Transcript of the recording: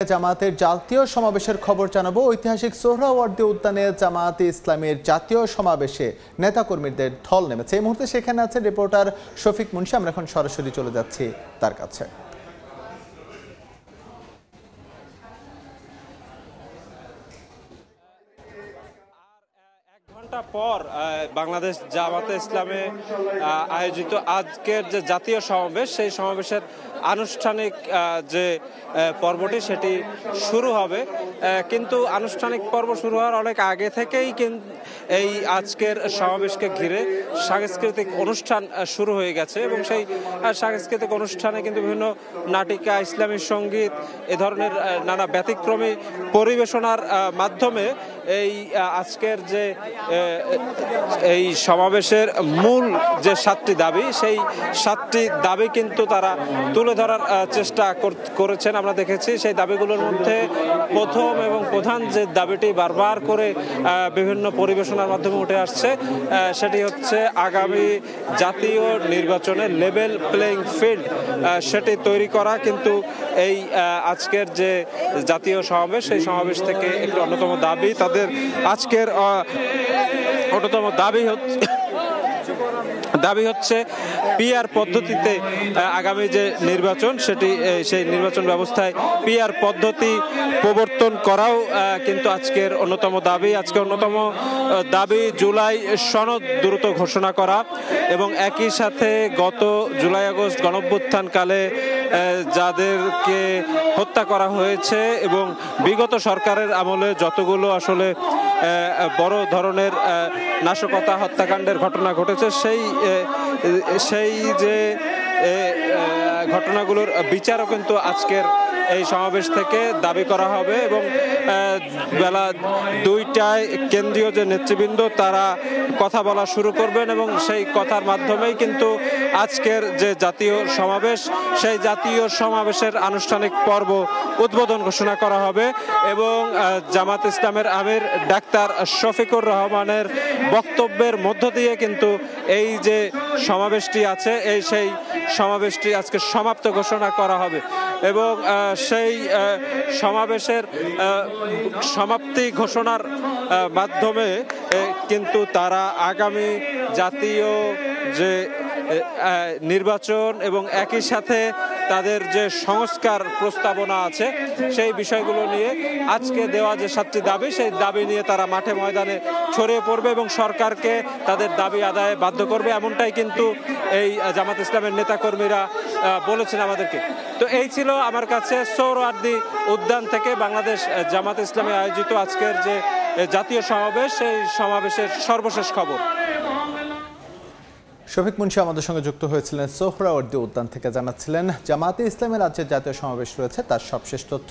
জামায়াতের জাতীয় সমাবেশের খবর জানাবো। ঐতিহাসিক সোহরাওয়ার্দী উদ্যানে জামায়াতে ইসলামীর জাতীয় সমাবেশে নেতাকর্মীদের ঢল নেমেছে। এই মুহূর্তে সেখানে আছে রিপোর্টার শফিক মুন্সি। আমরা এখন সরাসরি চলে যাচ্ছি তার কাছে। ঘন্টা পর বাংলাদেশ জামায়াতে ইসলামে আয়োজিত আজকের যে জাতীয় সমাবেশ, সেই সমাবেশের আনুষ্ঠানিক যে পর্বটি সেটি শুরু হবে। কিন্তু আনুষ্ঠানিক পর্ব শুরু হওয়ার অনেক আগে থেকেই এই আজকের সমাবেশকে ঘিরে সাংস্কৃতিক অনুষ্ঠান শুরু হয়ে গেছে এবং সেই সাংস্কৃতিক অনুষ্ঠানে কিন্তু বিভিন্ন নাটিকা, ইসলামী সঙ্গীত, এ ধরনের নানা ব্যতিক্রমী পরিবেশনার মাধ্যমে এই আজকের যে এই সমাবেশের মূল যে 7টি দাবি, সেই 7টি দাবি কিন্তু তারা তুলে ধরার চেষ্টা করেছেন। আমরা দেখেছি সেই দাবিগুলোর মধ্যে প্রথম এবং প্রধান যে দাবিটি বারবার করে বিভিন্ন পরিবেশনার মাধ্যমে উঠে আসছে, সেটি হচ্ছে আগামী জাতীয় নির্বাচনে লেভেল প্লেইং ফিল্ড সেটি তৈরি করা। কিন্তু এই আজকের যে জাতীয় সমাবেশ, সেই সমাবেশ থেকে একটি অন্যতম দাবি, তাদের আজকের অন্যতম দাবি হচ্ছে পিআর পদ্ধতিতে আগামী যে নির্বাচন, সেই নির্বাচন ব্যবস্থায় পিআর পদ্ধতি প্রবর্তন করাও কিন্তু আজকের অন্যতম দাবি। আজকে অন্যতম দাবি জুলাই সনদ দ্রুত ঘোষণা করা এবং একই সাথে গত জুলাই আগস্ট গণঅভ্যুত্থানকালে যাদেরকে হত্যা করা হয়েছে এবং বিগত সরকারের আমলে যতগুলো আসলে বড় ধরনের নাশকতা, হত্যাকাণ্ডের ঘটনা ঘটেছে, সেই যে ঘটনাগুলোর বিচারও কিন্তু আজকের এই সমাবেশ থেকে দাবি করা হবে এবং বেলা 2টায় কেন্দ্রীয় যে নেতৃবৃন্দ তারা কথা বলা শুরু করবেন এবং সেই কথার মাধ্যমেই কিন্তু আজকের যে জাতীয় সমাবেশ, সেই জাতীয় সমাবেশের আনুষ্ঠানিক পর্ব উদ্বোধন ঘোষণা করা হবে এবং জামাত ইসলামের আমির ডাক্তার শফিকুর রহমানের বক্তব্যের মধ্য দিয়ে কিন্তু এই যে সমাবেশটি আছে, সেই সমাবেশটি আজকে সমাপ্ত ঘোষণা করা হবে এবং সেই সমাবেশের সমাপ্তি ঘোষণার মাধ্যমে কিন্তু তারা আগামী জাতীয় যে নির্বাচন এবং একই সাথে তাদের যে সংস্কার প্রস্তাবনা আছে, সেই বিষয়গুলো নিয়ে আজকে দেওয়া যে 7টি দাবি, সেই দাবি নিয়ে তারা মাঠে ময়দানে ছড়িয়ে পড়বে এবং সরকারকে তাদের দাবি আদায়ে বাধ্য করবে, এমনটাই কিন্তু এই জামাত ইসলামের নেতাকর্মীরা বলেছেন আমাদেরকে। তো এই ছিল আমার কাছে সোহরাওয়ার্দী উদ্যান থেকে বাংলাদেশ জামাত ইসলামী আয়োজিত আজকের যে জাতীয় সমাবেশ, সেই সমাবেশের সর্বশেষ খবর। শফিক মুন্সি আমাদের সঙ্গে যুক্ত হয়েছিলেন সোহরাওয়ার্দী উদ্যান থেকে, জানাচ্ছিলেন জামাতে ইসলামের আজকে জাতীয় সমাবেশ রয়েছে তার সবশেষ তথ্য।